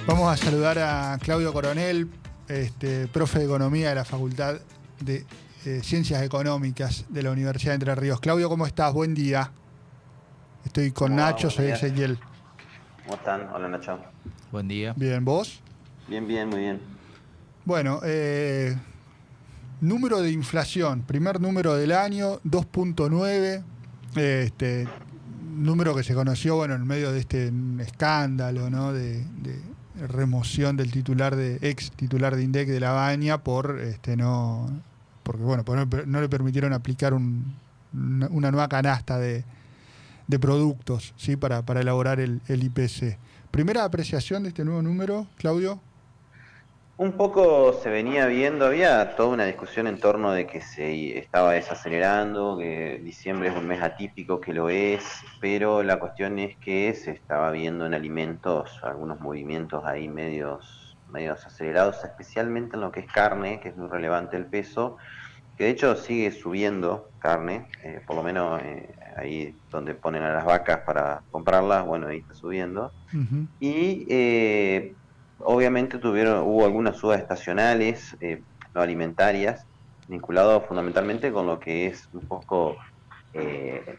Vamos a saludar a Claudio Coronel, profe de Economía de la Facultad de Ciencias Económicas de la Universidad de Entre Ríos. Claudio, ¿cómo estás? Buen día. Estoy con ¿Cómo va? Nacho, Buenos soy días. Ezequiel. ¿Cómo están? Hola, Nacho. Buen día. Bien, ¿vos? Bien, bien, muy bien. Bueno, número de inflación, primer número del año, 2.9, número que se conoció, bueno, en medio de este escándalo, ¿no? De remoción del ex titular de INDEC de La Baña porque bueno, no le permitieron aplicar una nueva canasta de productos, ¿sí? Para elaborar el IPC. Primera apreciación de este nuevo número, Claudio. Un poco se venía viendo, había toda una discusión en torno de que se estaba desacelerando, que diciembre es un mes atípico, que lo es, pero la cuestión es que se estaba viendo en alimentos algunos movimientos ahí medios acelerados, especialmente en lo que es carne, que es muy relevante el peso, que de hecho sigue subiendo carne, por lo menos ahí donde ponen a las vacas para comprarlas, bueno, ahí está subiendo. Ujú. Y obviamente hubo algunas subas estacionales, no alimentarias, vinculadas fundamentalmente con lo que es un poco eh,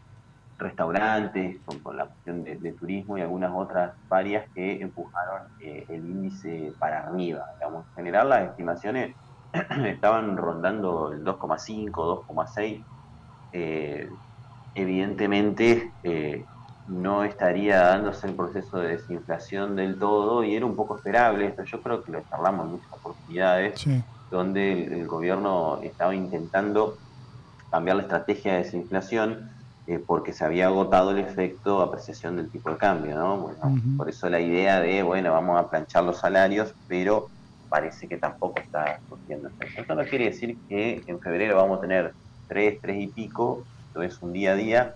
restaurantes, con la cuestión de turismo y algunas otras varias que empujaron el índice para arriba. Digamos, en general las estimaciones estaban rondando el 2,5, 2,6. eh, Evidentemente no estaría dándose el proceso de desinflación del todo y era un poco esperable esto. Yo creo que lo charlamos en muchas oportunidades, Sí. donde el gobierno estaba intentando cambiar la estrategia de desinflación porque se había agotado el efecto de apreciación del tipo de cambio, ¿no? Bueno, Ujú. por eso la idea de, bueno, vamos a planchar los salarios, pero parece que tampoco está surgiendo efecto. Esto no quiere decir que en febrero vamos a tener 3 y pico, esto es un día a día,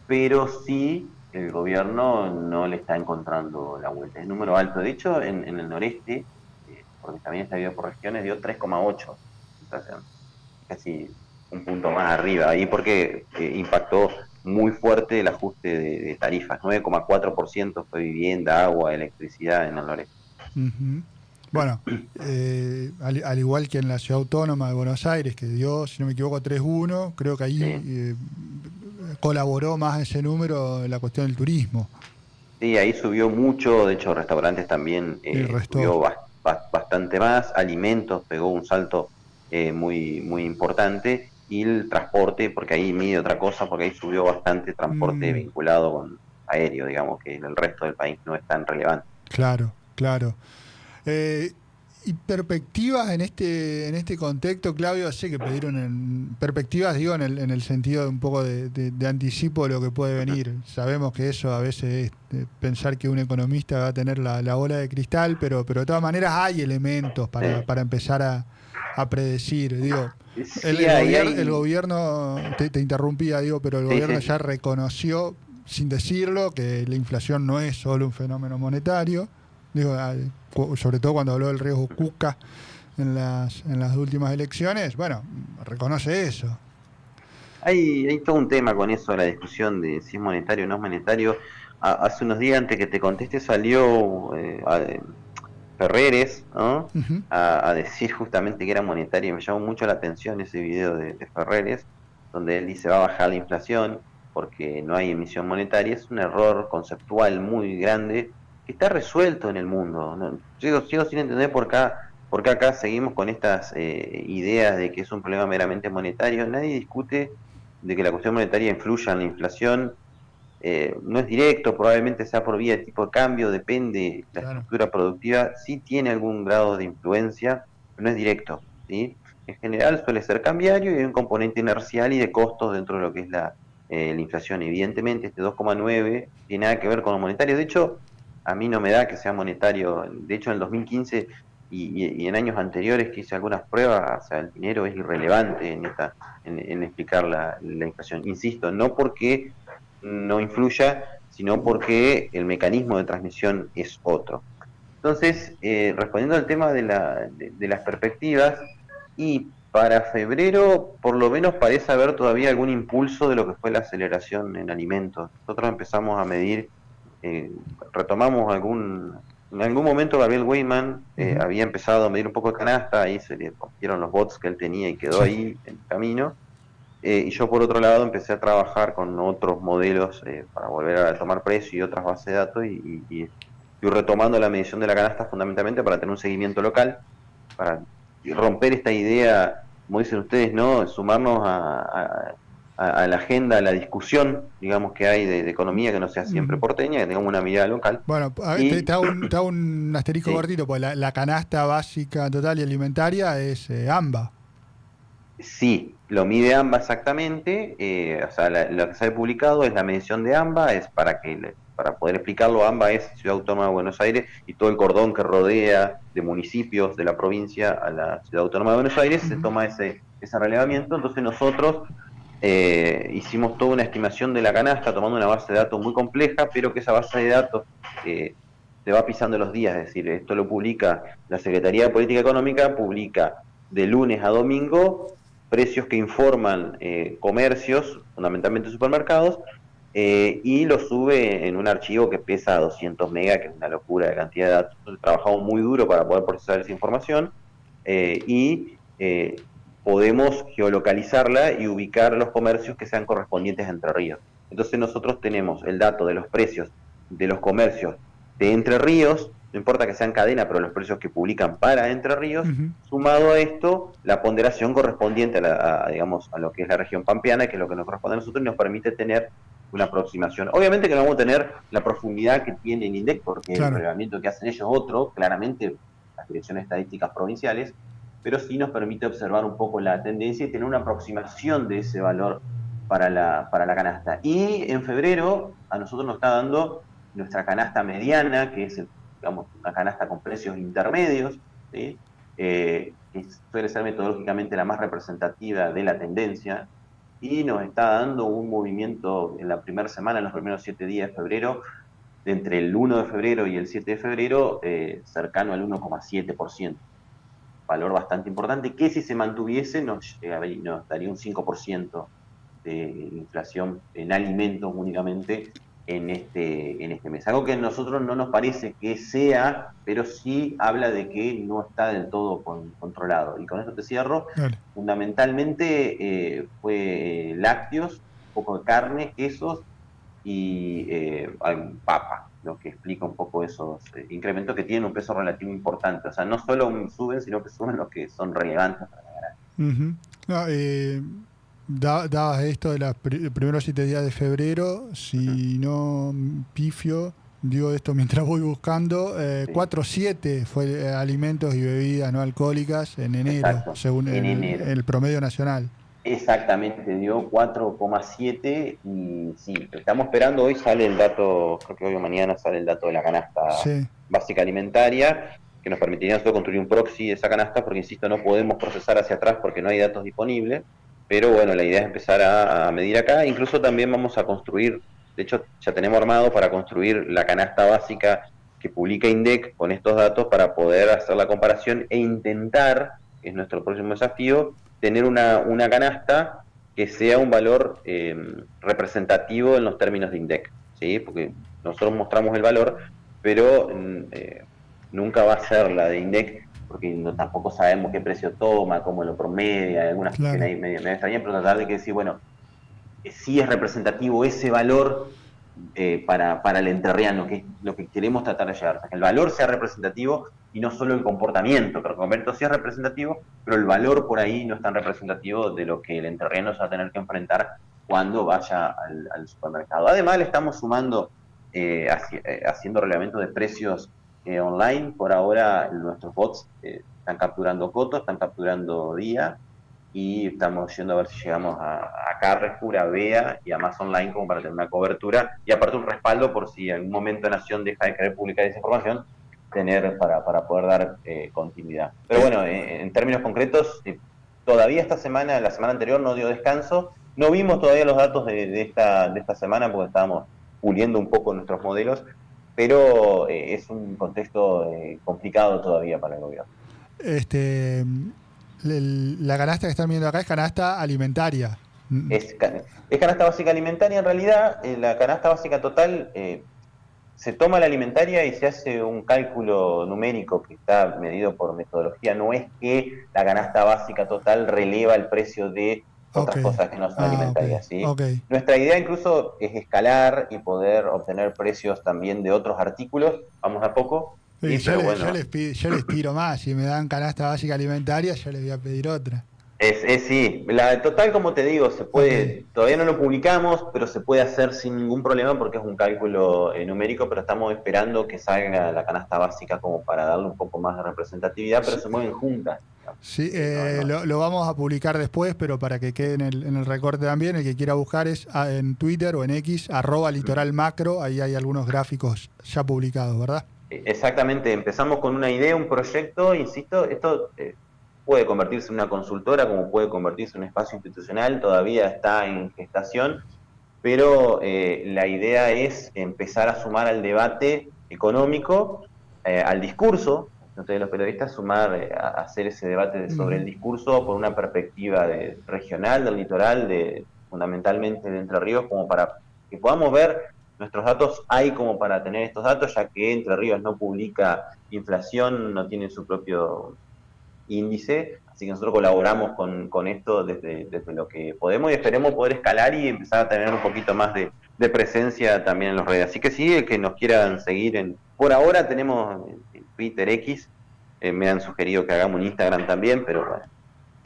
pero sí el gobierno no le está encontrando la vuelta. Es número alto. De hecho, en el noreste, porque también está dividido por regiones, dio 3,8 inflación, casi un punto más arriba, ahí porque impactó muy fuerte el ajuste de tarifas, 9,4% fue vivienda, agua, electricidad en el noreste. Ujú. Bueno, al igual que en la ciudad autónoma de Buenos Aires, que dio, si no me equivoco, 3,1, creo que ahí Sí. colaboró más ese número la cuestión del turismo Sí, ahí subió mucho, de hecho restaurantes también y restó. subió bastante más, alimentos pegó un salto muy, muy importante y el transporte, porque ahí mide otra cosa, porque ahí subió bastante transporte Mm, vinculado con aéreo, digamos que en el resto del país no es tan relevante. claro, claro. Eh, y perspectivas en este contexto, Claudio, sé que pidieron perspectivas, digo, en el sentido de un poco de anticipo de lo que puede Ujú. venir. Sabemos que eso a veces es pensar que un economista va a tener la bola de cristal, pero de todas maneras hay elementos Sí, para empezar a predecir. Digo, el, sí el, gobier- el hay, gobierno, te interrumpía, digo, pero el sí, gobierno sí. ya reconoció, sin decirlo, que la inflación no es solo un fenómeno monetario. Digo, sobre todo cuando habló del riesgo Cuca en las últimas elecciones, bueno, reconoce eso. Hay todo un tema con eso, la discusión de si es monetario o no es monetario. Hace unos días, antes que te conteste, salió Ferreres, ¿no? Ujú. A decir justamente que era monetario. Y me llamó mucho la atención ese video de Ferreres, donde él dice va a bajar la inflación porque no hay emisión monetaria. Es un error conceptual muy grande que está resuelto en el mundo, ¿no? Sigo sin entender por qué acá seguimos con estas ideas de que es un problema meramente monetario. Nadie discute de que la cuestión monetaria influya en la inflación. No es directo, probablemente sea por vía de tipo de cambio, depende, la Claro. estructura productiva sí tiene algún grado de influencia, pero no es directo, ¿sí? En general suele ser cambiario y hay un componente inercial y de costos dentro de lo que es la inflación. Evidentemente este 2,9 tiene nada que ver con lo monetario, de hecho a mí no me da que sea monetario, de hecho en el 2015 y en años anteriores que hice algunas pruebas, o sea, el dinero es irrelevante en explicar la inflación. Insisto, no porque no influya, sino porque el mecanismo de transmisión es otro. Entonces, respondiendo al tema de las perspectivas, y para febrero por lo menos parece haber todavía algún impulso de lo que fue la aceleración en alimentos. Nosotros empezamos a medir, eh, retomamos En algún momento Gabriel Weyman Ujú. había empezado a medir un poco de canasta, ahí se le rompieron los bots que él tenía y quedó Sí. ahí en camino. Y yo por otro lado empecé a trabajar con otros modelos para volver a tomar precio y otras bases de datos y estoy retomando la medición de la canasta fundamentalmente para tener un seguimiento local, para romper esta idea, como dicen ustedes, ¿no? Sumarnos a la agenda, a la discusión, digamos, que hay de economía que no sea siempre Ujú. porteña, que tengamos una mirada local. Bueno, Y te hago un asterisco sí, cortito, porque la canasta básica total y alimentaria es AMBA. sí, lo mide AMBA exactamente, o sea, lo que se ha publicado es la medición de AMBA, es para poder explicarlo, AMBA es Ciudad Autónoma de Buenos Aires y todo el cordón que rodea de municipios de la provincia a la Ciudad Autónoma de Buenos Aires, se Ujú. toma ese relevamiento, entonces nosotros hicimos toda una estimación de la canasta tomando una base de datos muy compleja, pero que esa base de datos se va pisando los días, es decir, esto lo publica la Secretaría de Política Económica, publica de lunes a domingo precios que informan comercios, fundamentalmente supermercados, y lo sube en un archivo que pesa 200 megas, que es una locura de cantidad de datos. Entonces, trabajamos muy duro para poder procesar esa información y podemos geolocalizarla y ubicar los comercios que sean correspondientes a Entre Ríos. Entonces nosotros tenemos el dato de los precios de los comercios de Entre Ríos, no importa que sean cadena, pero los precios que publican para Entre Ríos, Ujú. sumado a esto, la ponderación correspondiente digamos, a lo que es la región pampeana, que es lo que nos corresponde a nosotros y nos permite tener una aproximación. Obviamente que no vamos a tener la profundidad que tiene el INDEC, porque el Claro. relevamiento que hacen ellos es otro, claramente las direcciones estadísticas provinciales, pero sí nos permite observar un poco la tendencia y tener una aproximación de ese valor para la canasta. Y en febrero a nosotros nos está dando nuestra canasta mediana, que es, digamos, una canasta con precios intermedios, ¿sí? Que suele ser metodológicamente la más representativa de la tendencia, y nos está dando un movimiento en la primera semana, en los primeros 7 días de febrero, de entre el 1 de febrero y el 7 de febrero, cercano al 1,7%, valor bastante importante, que si se mantuviese nos daría un 5% de inflación en alimentos únicamente en este mes. Algo que a nosotros no nos parece que sea, pero sí habla de que no está del todo controlado. Y con esto te cierro. Dale. Fundamentalmente fue lácteos, un poco de carne, quesos y papa, lo que explica un poco esos incrementos que tienen un peso relativo importante. O sea, no solo suben, sino que suben los que son relevantes. Ujú. No, dabas esto de los primeros 7 días de febrero, Ujú. si no pifio, digo esto mientras voy buscando, Sí, 4,7 fue alimentos y bebidas no alcohólicas en enero, exacto, según en enero. el promedio nacional. Exactamente, dio 4,7 y sí, estamos esperando, hoy sale el dato, creo que hoy o mañana sale el dato de la canasta Sí. básica alimentaria, que nos permitiría nosotros construir un proxy de esa canasta, porque insisto, no podemos procesar hacia atrás porque no hay datos disponibles, pero bueno, la idea es empezar a medir acá, incluso también vamos a construir, de hecho ya tenemos armado para construir la canasta básica que publica INDEC con estos datos para poder hacer la comparación e intentar, que es nuestro próximo desafío, tener una canasta que sea un valor representativo en los términos de INDEC, ¿sí? Porque nosotros mostramos el valor, pero nunca va a ser la de INDEC, porque tampoco sabemos qué precio toma, cómo lo promedia, hay algunas cuestiones Claro. ahí medio extrañas, pero tratar de que decir, bueno, sí es representativo ese valor para el entrerriano, que es lo que queremos tratar de llegar. O sea, que el valor sea representativo y no solo el comportamiento, que el comportamiento sí es representativo, pero el valor por ahí no es tan representativo de lo que el entrerriano se va a tener que enfrentar cuando vaya al supermercado. Además, le estamos sumando, haciendo relevamiento de precios online. Por ahora, nuestros bots están capturando cotos, están capturando día, y estamos yendo a ver si llegamos a Carrefour, a Bea y a más online como para tener una cobertura y aparte un respaldo por si en algún momento Nación deja de querer publicar esa información, tener para poder dar continuidad. Pero Eh, bueno, en términos concretos, todavía esta semana, la semana anterior no dio descanso, no vimos todavía los datos de esta semana porque estábamos puliendo un poco nuestros modelos, pero es un contexto complicado todavía para el gobierno. este, la canasta que están viendo acá es canasta alimentaria. Mm. Es canasta básica alimentaria en realidad, la canasta básica total, se toma la alimentaria y se hace un cálculo numérico que está medido por metodología. No es que la canasta básica total releva el precio de Ok. otras cosas que no son Ok. alimentarias, ¿sí? Ok. Nuestra idea incluso es escalar y poder obtener precios también de otros artículos. Vamos a poco, Y sí, pero bueno, yo les tiro más. Si me dan canasta básica alimentaria, yo les voy a pedir otra. sí, la total, como te digo, se Ok. puede, todavía no lo publicamos, pero se puede hacer sin ningún problema porque es un cálculo numérico, pero estamos esperando que salga la canasta básica como para darle un poco más de representatividad, pero Sí, se mueven juntas, ¿no? sí, No, no. lo vamos a publicar después, pero para que quede en el recorte también, el que quiera buscar es en Twitter o en X, @litoral macro, ahí hay algunos gráficos ya publicados, ¿verdad? Exactamente, empezamos con una idea, un proyecto, insisto, esto puede convertirse en una consultora como puede convertirse en un espacio institucional, todavía está en gestación, pero la idea es empezar a sumar al debate económico, al discurso, entonces los periodistas sumar a hacer ese debate sobre el Ujú. discurso por una perspectiva regional, del litoral, fundamentalmente de Entre Ríos, como para que podamos ver nuestros datos, hay como para tener estos datos, ya que Entre Ríos no publica inflación, no tiene su propio índice, así que nosotros colaboramos con esto desde lo que podemos y esperemos poder escalar y empezar a tener un poquito más de presencia también en las redes. Así que sí, el que nos quieran seguir por ahora tenemos en Twitter X, me han sugerido que hagamos un Instagram también, pero bueno,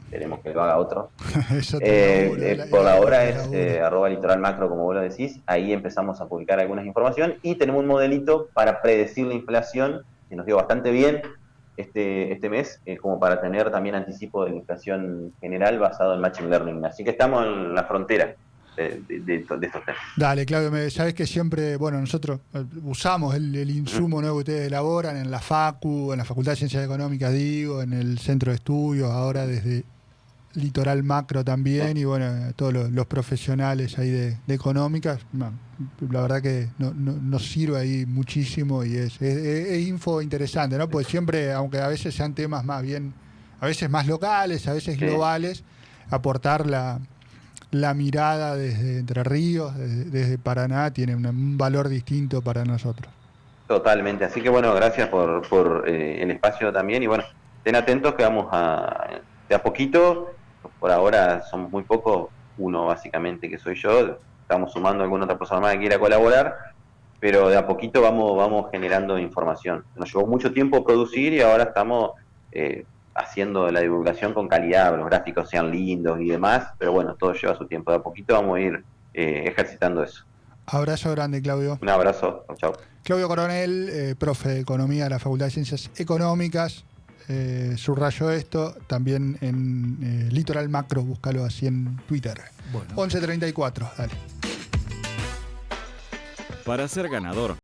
esperemos que lo haga otro. Es otro laburo, Por es ahora otro es laburo. @litoralmacro, como vos lo decís, ahí empezamos a publicar algunas información y tenemos un modelito para predecir la inflación, que nos dio bastante bien este mes, como para tener también anticipo de la inflación general basado en Machine Learning. Así que estamos en la frontera de estos temas. Dale, Claudio, sabes que siempre, bueno, nosotros usamos el insumo nuevo que ustedes elaboran en la FACU, en la Facultad de Ciencias Económicas, digo, en el Centro de Estudios, ahora desde Litoral Macro también, y bueno, todos los profesionales ahí de económicas, bueno, la verdad que nos sirve ahí muchísimo y es info interesante, ¿no? Pues siempre, aunque a veces sean temas más bien, a veces más locales, a veces Sí, globales, aportar la mirada desde Entre Ríos, desde Paraná, tiene un valor distinto para nosotros. totalmente. Así que bueno, gracias por el espacio también y bueno, estén atentos que vamos de a poquito, por ahora somos muy pocos, uno básicamente que soy yo, estamos sumando a alguna otra persona más que quiera colaborar, pero de a poquito vamos generando información. Nos llevó mucho tiempo producir y ahora estamos haciendo la divulgación con calidad, los gráficos sean lindos y demás, pero bueno, todo lleva su tiempo. De a poquito vamos a ir ejercitando eso. Abrazo grande, Claudio. Un abrazo, chao. Claudio Coronel, profe de Economía de la Facultad de Ciencias Económicas, subrayó esto también en Litoral Macro, búscalo así en Twitter. Bueno. 11:34, dale. Para ser ganador,